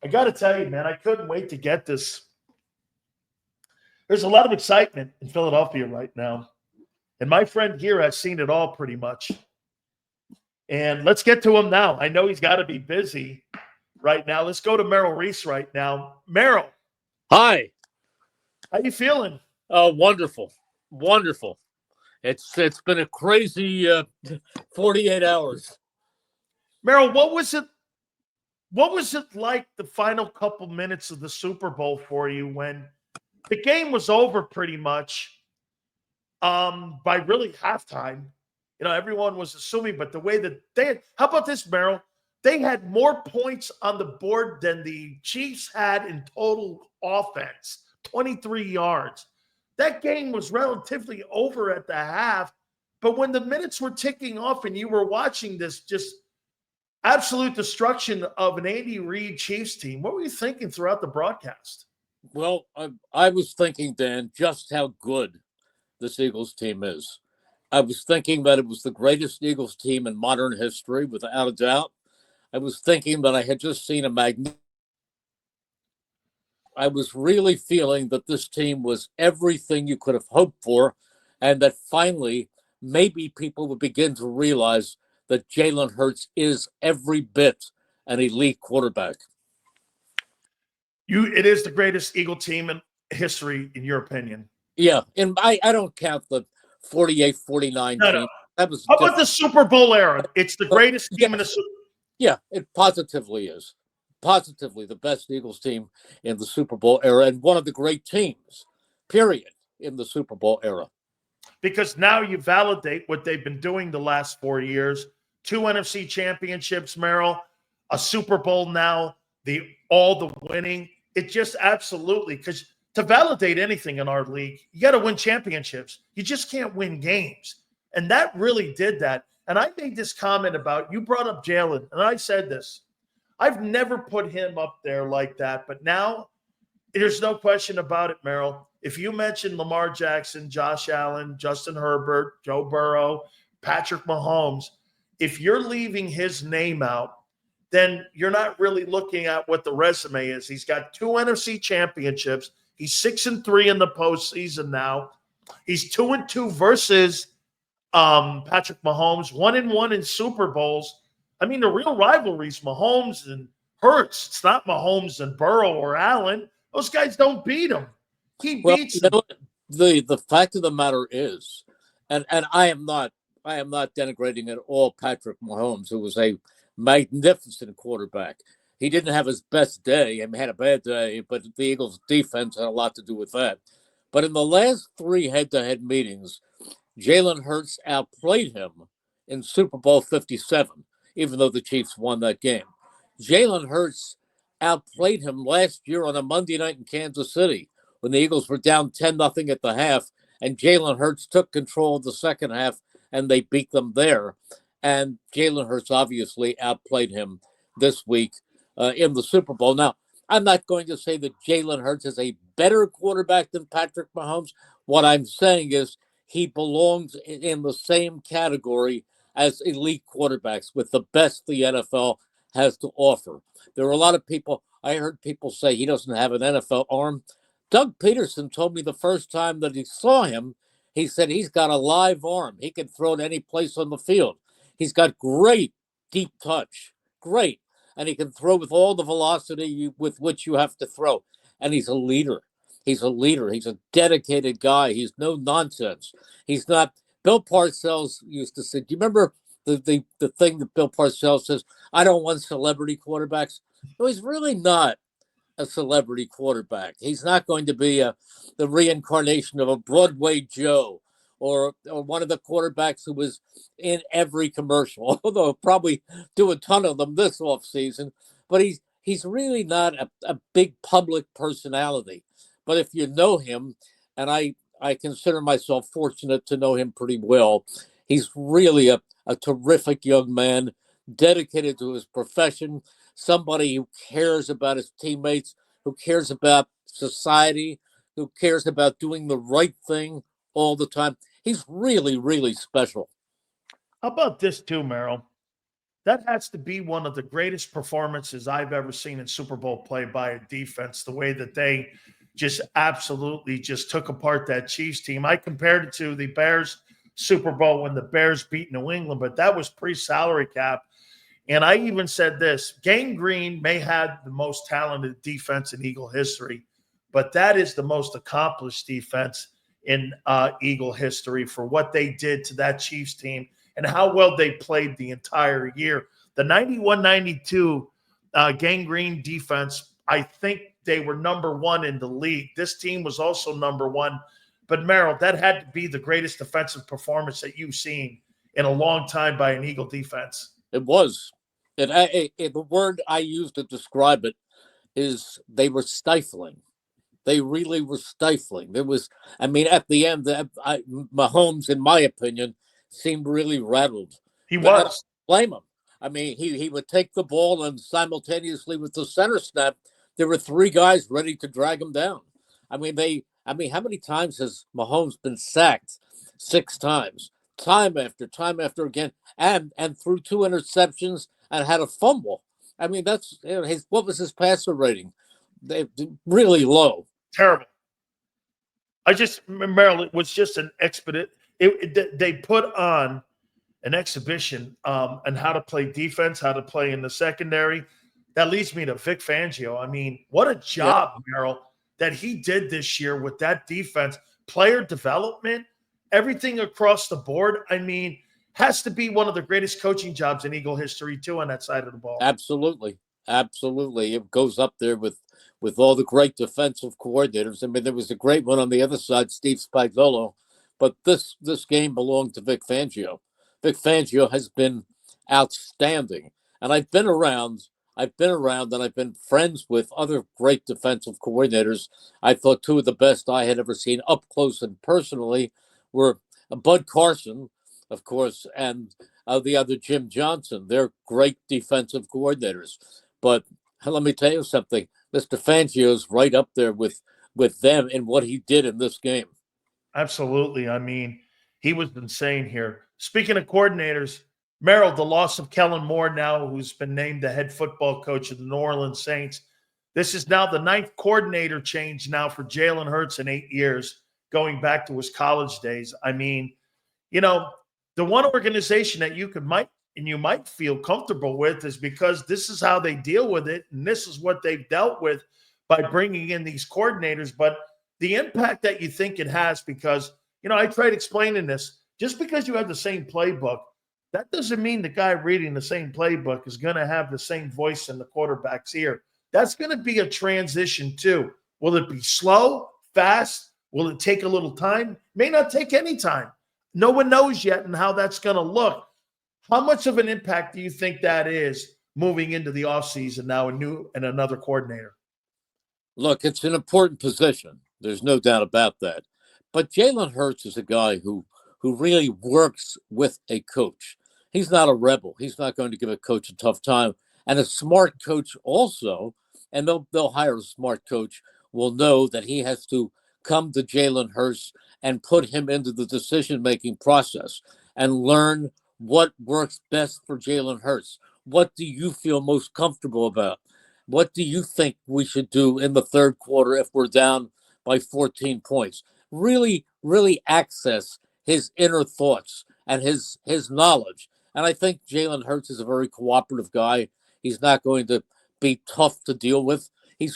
I got to tell you, man, I couldn't wait to get this. There's a lot of excitement in Philadelphia right now. And my friend here has seen it all pretty much. And let's get to him now. I know he's got to be busy right now. Let's go to Merrill Reese right now. Merrill. Hi. How you feeling? Oh, wonderful. Wonderful. It's been a crazy 48 hours. Merrill, what was it like the final couple minutes of the Super Bowl for you when the game was over pretty much by really halftime? You know, everyone was assuming, but the way that they had, how about this, Merrill? They had more points on the board than the Chiefs had in total offense, 23 yards. That game was relatively over at the half, but when the minutes were ticking off and you were watching this just absolute destruction of an Andy Reid Chiefs team, what were you thinking throughout the broadcast? Well, I was thinking, Dan, just how good this Eagles team is. I was thinking that it was the greatest Eagles team in modern history, without a doubt. I was thinking that I had just seen a magnificent. I was really feeling that this team was everything you could have hoped for, and that finally maybe people would begin to realize that Jalen Hurts is every bit an elite quarterback. It is the greatest Eagle team in history, in your opinion. Yeah, and I don't count the 48-49 No, team. no. That was How about the Super Bowl era? It's the greatest team in the Super Bowl. Yeah, it positively is. Positively the best Eagles team in the Super Bowl era and one of the great teams, period, in the Super Bowl era. Because now you validate what they've been doing the last 4 years. 2 NFC championships, Merrill, a Super Bowl now, all the winning. It just absolutely, because to validate anything in our league, you got to win championships. You just can't win games. And that really did that. And I made this comment about, you brought up Jalen, and I said this. I've never put him up there like that, but now there's no question about it, Merrill. If you mention Lamar Jackson, Josh Allen, Justin Herbert, Joe Burrow, Patrick Mahomes, if you're leaving his name out, then you're not really looking at what the resume is. He's got 2 NFC championships. He's 6-3 in the postseason now. He's 2-2 versus Patrick Mahomes, 1-1 in Super Bowls. I mean, the real rivalry's Mahomes and Hurts. It's not Mahomes and Burrow or Allen. Those guys don't beat him. He beats them. The fact of the matter is, and I am not denigrating at all Patrick Mahomes, who was a magnificent quarterback. He didn't have his best day. I mean, he had a bad day, but the Eagles' defense had a lot to do with that. But in the last 3 head-to-head meetings, Jalen Hurts outplayed him in Super Bowl 57, even though the Chiefs won that game. Jalen Hurts outplayed him last year on a Monday night in Kansas City when the Eagles were down 10-0 at the half, and Jalen Hurts took control of the second half, and they beat them there. And Jalen Hurts obviously outplayed him this week in the Super Bowl. Now, I'm not going to say that Jalen Hurts is a better quarterback than Patrick Mahomes. What I'm saying is he belongs in the same category as elite quarterbacks with the best the NFL has to offer. There are a lot of people, I heard people say he doesn't have an NFL arm. Doug Peterson told me the first time that he saw him, he said he's got a live arm. He can throw it any place on the field. He's got great deep touch, great. And he can throw with all the velocity with which you have to throw. And he's a leader. He's a leader. He's a dedicated guy. He's no nonsense. He's not. Bill Parcells used to say, do you remember the thing that Bill Parcells says, I don't want celebrity quarterbacks? No, he's really not a celebrity quarterback. He's not going to be the reincarnation of a Broadway Joe or one of the quarterbacks who was in every commercial, although he'll probably do a ton of them this offseason. But he's really not a big public personality. But if you know him, and I consider myself fortunate to know him pretty well, he's really a terrific young man, dedicated to his profession, somebody who cares about his teammates, who cares about society, who cares about doing the right thing all the time. He's really, really special. How about this too, Merrill? that has to be one of the greatest performances I've ever seen in Super Bowl play by a defense, the way that they just absolutely just took apart that Chiefs team. I compared it to the Bears Super Bowl when the Bears beat New England, but that was pre-salary cap. And I even said this, Gang Green may have the most talented defense in Eagle history, but that is the most accomplished defense in Eagle history for what they did to that Chiefs team and how well they played the entire year. The 91-92 Gang Green defense, I think they were number one in the league. This team was also number one. But, Merrill, that had to be the greatest defensive performance that you've seen in a long time by an Eagle defense. It was. The word I used to describe it is they were stifling. They really were stifling. There was, I mean, at the end, Mahomes, in my opinion, seemed really rattled. He But I don't was. blame him. I mean, he would take the ball, and simultaneously with the center snap, there were three guys ready to drag him down. I mean, how many times has Mahomes been sacked? 6 times, time after again, and threw 2 interceptions and had a fumble. I mean, that's what was his passer rating? They really low. Terrible. Merrill, it was just an expedite. They put on an exhibition on how to play defense, how to play in the secondary. That leads me to Vic Fangio. I mean, what a job, Merrill, that he did this year with that defense, player development, everything across the board. I mean, has to be one of the greatest coaching jobs in Eagle history, too, on that side of the ball. Absolutely. Absolutely. It goes up there with all the great defensive coordinators. I mean, there was a great one on the other side, Steve Spagnuolo, but this game belonged to Vic Fangio. Vic Fangio has been outstanding. And I've been around and I've been friends with other great defensive coordinators. I thought 2 of the best I had ever seen up close and personally were Bud Carson, of course, and the other Jim Johnson. They're great defensive coordinators. But let me tell you something. Mr. Fangio's right up there with them in what he did in this game. Absolutely. I mean, he was insane here. Speaking of coordinators, Merrill, the loss of Kellen Moore now, who's been named the head football coach of the New Orleans Saints. This is now the 9th coordinator change now for Jalen Hurts in 8 years, going back to his college days. I mean, the one organization that you might feel comfortable with is because this is how they deal with it, and this is what they've dealt with by bringing in these coordinators. But the impact that you think it has, because, I tried explaining this, just because you have the same playbook, that doesn't mean the guy reading the same playbook is going to have the same voice in the quarterback's ear. That's going to be a transition too. Will it be slow, fast? Will it take a little time? May not take any time. No one knows yet and how that's going to look. How much of an impact do you think that is moving into the offseason now, another coordinator? Look, it's an important position. There's no doubt about that. But Jalen Hurts is a guy who really works with a coach. He's not a rebel. He's not going to give a coach a tough time. And a smart coach also, and they'll hire a smart coach, will know that he has to come to Jalen Hurts and put him into the decision-making process and learn what works best for Jalen Hurts. What do you feel most comfortable about? What do you think we should do in the third quarter if we're down by 14 points? Really, really access his inner thoughts and his knowledge. And I think Jalen Hurts is a very cooperative guy. He's not going to be tough to deal with. He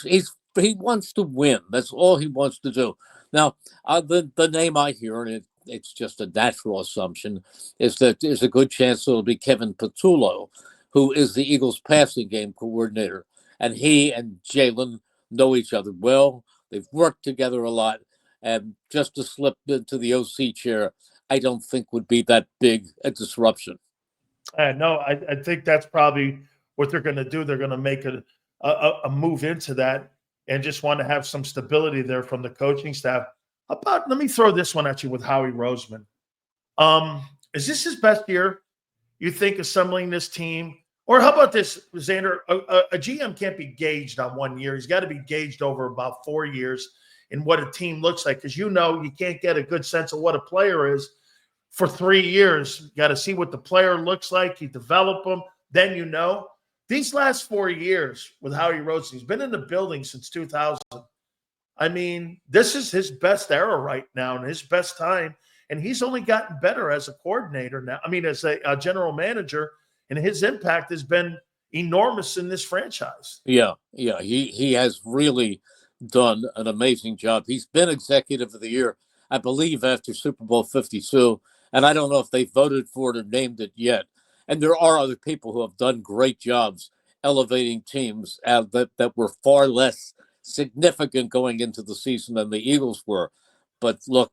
wants to win. That's all he wants to do. Now, the name I hear, and it's just a natural assumption, is that there's a good chance it'll be Kevin Patullo, who is the Eagles passing game coordinator. And he and Jalen know each other well. They've worked together a lot. And just to slip into the OC chair, I don't think would be that big a disruption. No, I think that's probably what they're going to do. They're going to make a move into that and just want to have some stability there from the coaching staff. Let me throw this one at you with Howie Roseman. Is this his best year, you think, assembling this team? Or how about this, Xander? A GM can't be gauged on 1 year. He's got to be gauged over about 4 years in what a team looks like, because you can't get a good sense of what a player is for 3 years. You got to see what the player looks like. You develop them. then these last 4 years with Howie Roseman, he's been in the building since 2000. I mean, this is his best era right now and his best time. And he's only gotten better as a coordinator now. I mean, as a general manager, and his impact has been enormous in this franchise. Yeah. He has really done an amazing job. He's been executive of the year, I believe, after Super Bowl 52. And I don't know if they voted for it or named it yet. And there are other people who have done great jobs elevating teams that were far less significant going into the season than the Eagles were. But look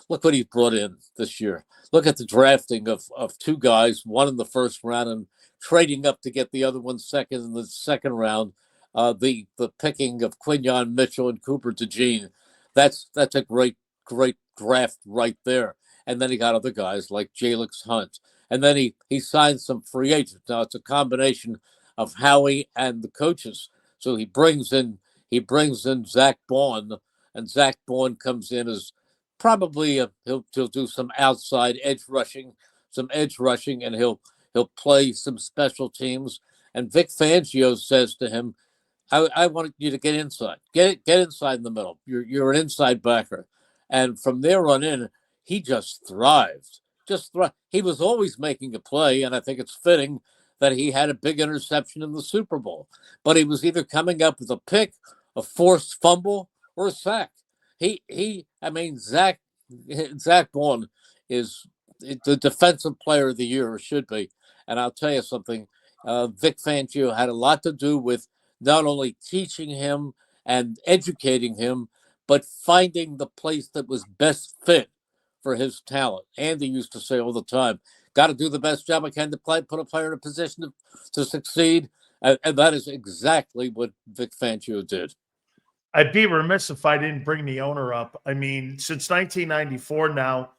what he brought in this year. Look at the drafting of two guys, one in the first round and trading up to get the other one second in the second round. The picking of Quinyon Mitchell and Cooper DeJean. That's a great draft right there. And then he got other guys like Jalix Hunt. And then he signed some free agents. Now it's a combination of Howie and the coaches. So he brings in Zach Baun, and Zach Baun comes in as probably he'll do some outside edge rushing, and he'll play some special teams. And Vic Fangio says to him, I want you to get inside. Get inside in the middle. You're an inside backer. And from there on in, he just thrived. He was always making a play, and I think it's fitting that he had a big interception in the Super Bowl. But he was either coming up with a pick, a forced fumble, or a sack. Zach Baun is the defensive player of the year, or should be. And I'll tell you something, Vic Fangio had a lot to do with not only teaching him and educating him, but finding the place that was best fit for his talent. Andy used to say all the time, got to do the best job I can to put a player in a position to succeed. And that is exactly what Vic Fangio did. I'd be remiss if I didn't bring the owner up. I mean, since 1994 now,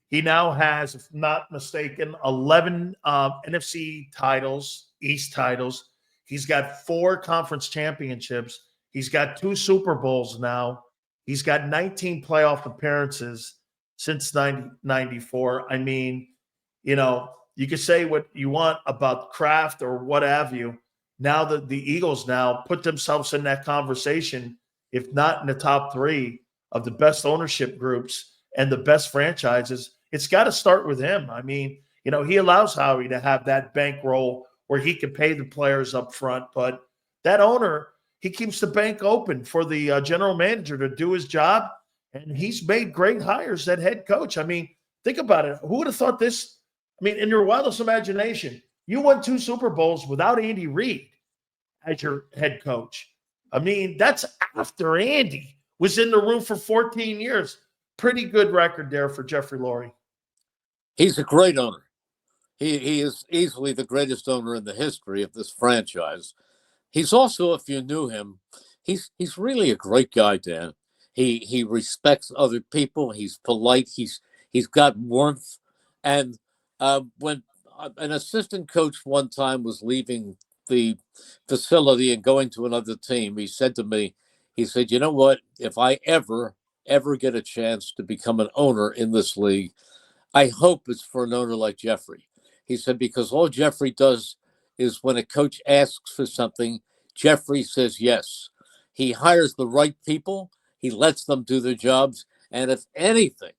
he now has, if not mistaken, 11 NFC titles, East titles. He's got 4 conference championships. He's got 2 Super Bowls now. He's got 19 playoff appearances since 1994. I mean, you could say what you want about Kraft or what have you. Now that the Eagles now put themselves in that conversation, if not in the top 3 of the best ownership groups and the best franchises, it's got to start with him. I mean, he allows Howie to have that bankroll where he can pay the players up front, but that owner, he keeps the bank open for the general manager to do his job, and he's made great hires at head coach. I mean, think about it. Who would have thought this? I mean, in your wildest imagination, you won 2 Super Bowls without Andy Reid as your head coach. I mean, that's after Andy was in the room for 14 years. Pretty good record there for Jeffrey Lurie. He's a great owner. He is easily the greatest owner in the history of this franchise. He's also, if you knew him, he's really a great guy, Dan. He respects other people. He's polite. He's got warmth. And when an assistant coach one time was leaving the facility and going to another team, he said to me, he said, you know what? If I ever get a chance to become an owner in this league, I hope it's for an owner like Jeffrey. He said, because all Jeffrey does is when a coach asks for something, Jeffrey says yes. He hires the right people. He lets them do their jobs. And if anything,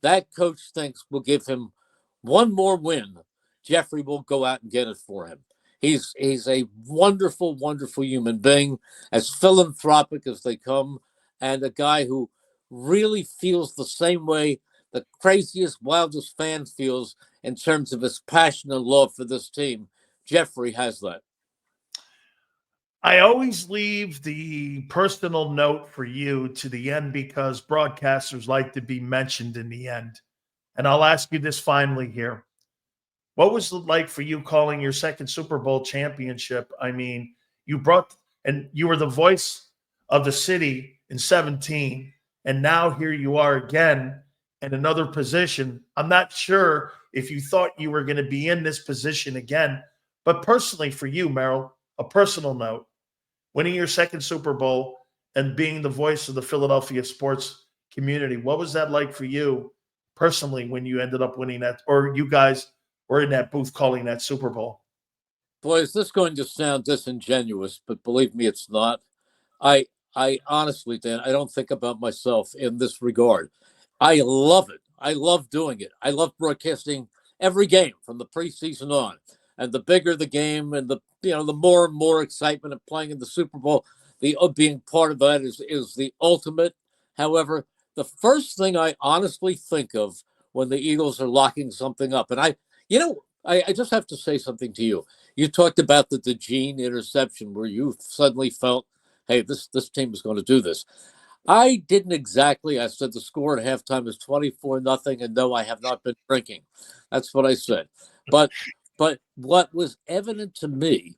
that coach thinks will give him one more win, Jeffrey will go out and get it for him. He's a wonderful, wonderful human being, as philanthropic as they come, and a guy who really feels the same way the craziest, wildest fan feels in terms of his passion and love for this team. Jeffrey has that. I always leave the personal note for you to the end because broadcasters like to be mentioned in the end. And I'll ask you this finally here. What was it like for you calling your second Super Bowl championship? I mean, you were the voice of the city in 17, and now here you are again in another position. I'm not sure if you thought you were going to be in this position again, but personally for you, Merrill, a personal note, winning your second Super Bowl and being the voice of the Philadelphia sports community, what was that like for you personally when you ended up winning that, or you guys were in that booth calling that Super Bowl? Boy, is this going to sound disingenuous, but believe me, it's not. I I honestly, Dan, I don't think about myself in this regard. I love it. I love doing it. I love broadcasting every game from the preseason on. And the bigger the game, and the more and more excitement of playing in the Super Bowl, the being part of that is the ultimate. However, the first thing I honestly think of when the Eagles are locking something up, and I just have to say something to you. You talked about the DeJean interception where you suddenly felt, hey, this team is going to do this. I didn't exactly. I said the score at halftime is 24-0, and no, I have not been drinking. That's what I said. But what was evident to me,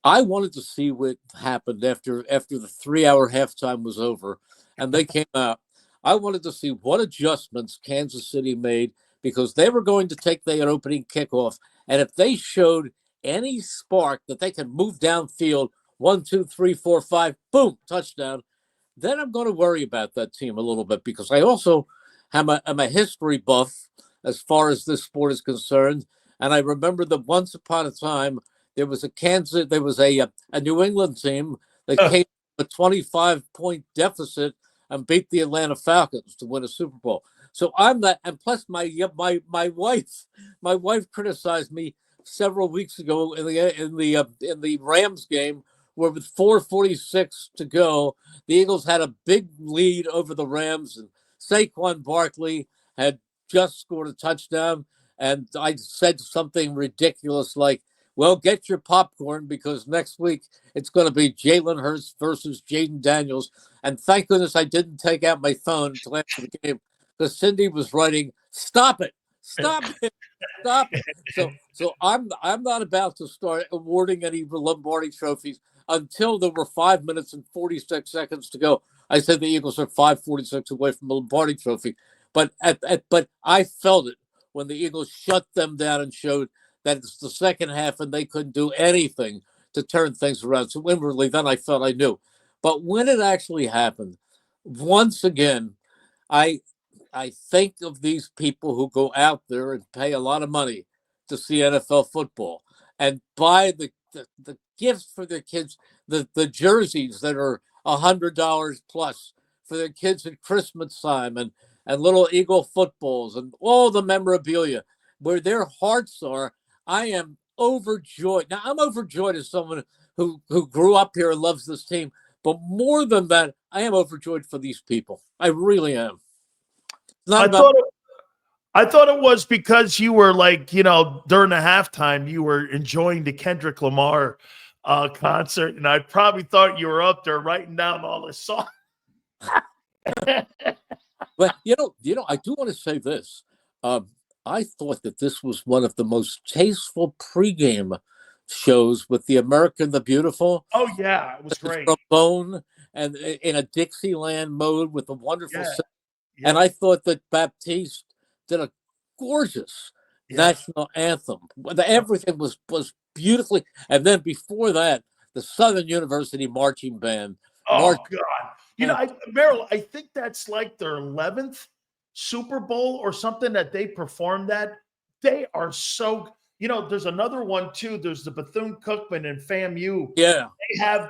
I wanted to see what happened after the 3-hour halftime was over and they came out. I wanted to see what adjustments Kansas City made because they were going to take their opening kickoff. And if they showed any spark that they could move downfield, 1, 2, 3, 4, 5, boom, touchdown, then I'm going to worry about that team a little bit because I also am a history buff as far as this sport is concerned. And I remember that once upon a time, there was a New England team that came a 25-point deficit and beat the Atlanta Falcons to win a Super Bowl. So I'm that, and plus my wife criticized me several weeks ago in the Rams game where with 4:46 to go, the Eagles had a big lead over the Rams, and Saquon Barkley had just scored a touchdown, and I said something ridiculous like, well, get your popcorn because next week it's going to be Jalen Hurts versus Jaden Daniels. And thank goodness I didn't take out my phone until after the game because Cindy was writing, stop it, stop it, stop it. So I'm not about to start awarding any Lombardi trophies until there were 5 minutes and 46 seconds to go. I said the Eagles are 5:46 away from a Lombardi trophy. But but I felt it when the Eagles shut them down and showed that it's the second half and they couldn't do anything to turn things around. So inwardly, then I felt I knew. But when it actually happened, once again, I I think of these people who go out there and pay a lot of money to see NFL football and buy the gifts for their kids, the jerseys that are $100 plus for their kids at Christmas time and little Eagle footballs and all the memorabilia where their hearts are. I am overjoyed. Now, I'm overjoyed as someone who grew up here and loves this team. But more than that, I am overjoyed for these people. I really am. I thought it was because you were like, during the halftime, you were enjoying the Kendrick Lamar concert, and I probably thought you were up there writing down all the songs. But I do want to say this. I thought that this was one of the most tasteful pregame shows with the American the Beautiful. Oh yeah, it was great. Trombone and in a Dixieland mode with a wonderful. Yeah. And I thought that Baptiste did a gorgeous national anthem. Everything was beautifully. And then before that, the Southern University Marching Band. Oh, God. Merrill, I think that's like their 11th Super Bowl or something that they performed at. They are so, there's another one too. There's the Bethune-Cookman and FAMU. Yeah.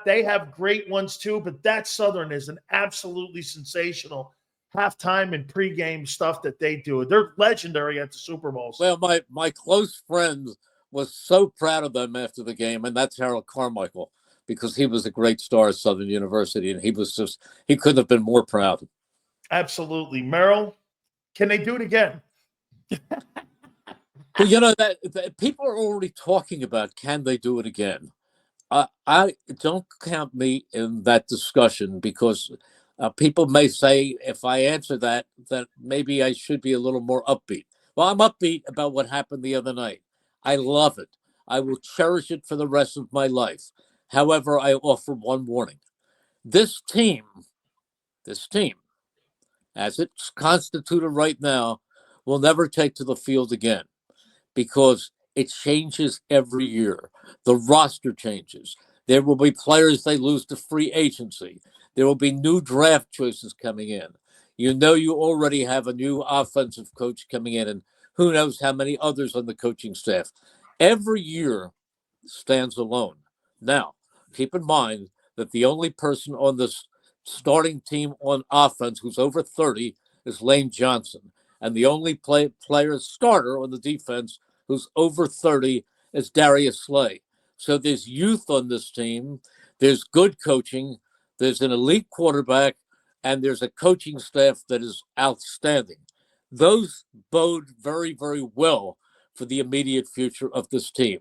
They have great ones too, but that Southern is an absolutely sensational halftime and pregame stuff that they do. They're legendary at the Super Bowls. Well, my close friend was so proud of them after the game, and that's Harold Carmichael, because he was a great star at Southern University, and he couldn't have been more proud. Absolutely. Merrill, can they do it again? Well, that people are already talking about, can they do it again? I don't count me in that discussion because people may say if I answer that maybe I should be a little more upbeat. Well, I'm upbeat about what happened the other night. I love it. I will cherish it for the rest of my life. However, I offer one warning. This team, as it's constituted right now, will never take to the field again because it changes every year. The roster changes. There will be players they lose to free agency. There will be new draft choices coming in. You already have a new offensive coach coming in, and who knows how many others on the coaching staff. Every year, stands alone. Now, keep in mind that the only person on this starting team on offense who's over 30 is Lane Johnson. And the only player starter on the defense who's over 30 is Darius Slay. So there's youth on this team. There's good coaching. There's an elite quarterback. And there's a coaching staff that is outstanding. Those bode very, very well for the immediate future of this team.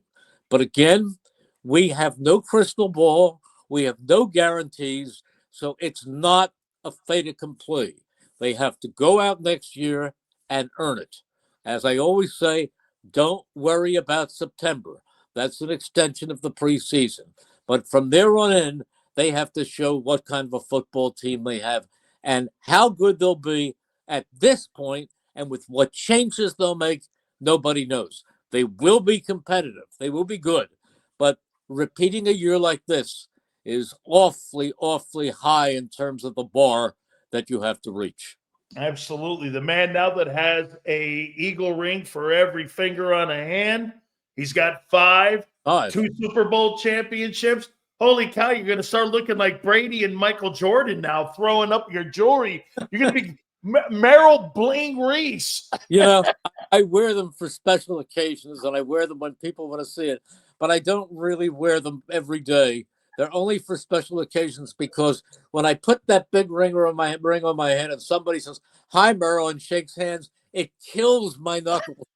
But again, we have no crystal ball. We have no guarantees. So it's not a fait accompli. They have to go out next year and earn it. As I always say, don't worry about September. That's an extension of the preseason. But from there on in, they have to show what kind of a football team they have and how good they'll be at this point, and with what changes they'll make, nobody knows. They will be competitive. They will be good. But repeating a year like this is awfully, awfully high in terms of the bar that you have to reach. Absolutely. The man now that has a eagle ring for every finger on a hand. He's got 5, 2 Super Bowl championships. Holy cow, you're going to start looking like Brady and Michael Jordan now, throwing up your jewelry. You're going to be Merrill Bling Reese. You know, I wear them for special occasions, and I wear them when people want to see it, but I don't really wear them every day. They're only for special occasions, because when I put that big ring on my hand and somebody says, "Hi, Merrill," and shakes hands, it kills my knuckles.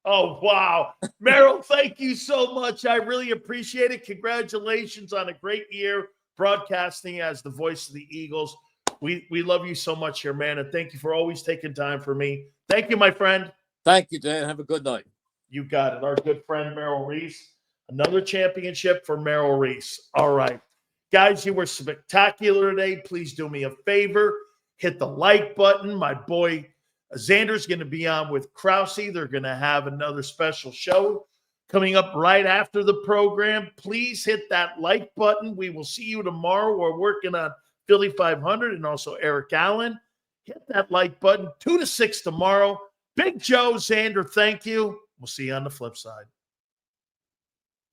Oh, wow. Merrill, thank you so much. I really appreciate it. Congratulations on a great year broadcasting as the voice of the Eagles. We love you so much here, man, and thank you for always taking time for me. Thank you, my friend. Thank you, Dan. Have a good night. You got it. Our good friend, Merrill Reese. Another championship for Merrill Reese. All right. Guys, you were spectacular today. Please do me a favor. Hit the like button. My boy Xander's going to be on with Krause. They're going to have another special show coming up right after the program. Please hit that like button. We will see you tomorrow. We're working on Philly 500 and also Eric Allen. Hit that like button. 2 to 6 tomorrow. Big Joe, Xander, thank you. We'll see you on the flip side.